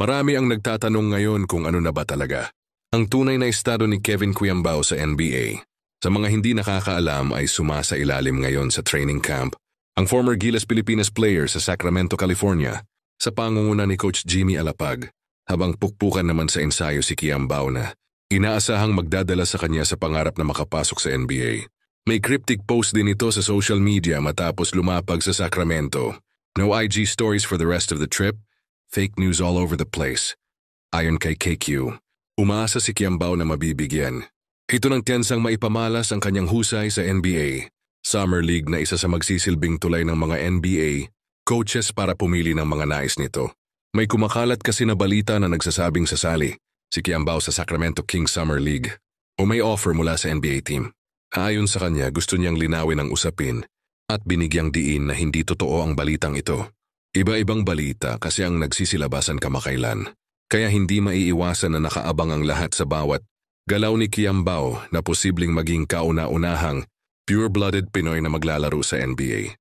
Marami ang nagtatanong ngayon kung ano na ba talaga ang tunay na estado ni Kevin Quiambao sa NBA. Sa mga hindi nakakaalam ay sumasailalim ngayon sa training camp ang former Gilas Pilipinas player sa Sacramento, California sa pangunguna ni Coach Jimmy Alapag, habang pukpukan naman sa ensayo si Quiambao na inaasahang magdadala sa kanya sa pangarap na makapasok sa NBA. May cryptic post din ito sa social media matapos lumapag sa Sacramento. No IG stories for the rest of the trip. Fake news all over the place. Ayon kay KQ, umaasa si Quiambao na mabibigyan ito ng tensang maipamalas ang kanyang husay sa NBA Summer League na isa sa magsisilbing tulay ng mga NBA coaches para pumili ng mga nais nito. May kumakalat kasi na balita na nagsasabing sasali si Quiambao sa Sacramento Kings Summer League o may offer mula sa NBA team. Ayon sa kanya, gusto niyang linawin ang usapin at binigyang diin na hindi totoo ang balitang ito. Iba-ibang balita kasi ang nagsisilabasan kamakailan. Kaya hindi maiiwasan na nakaabang ang lahat sa bawat galaw ni Quiambao na posibleng maging kauna-unahang pure-blooded Pinoy na maglalaro sa NBA.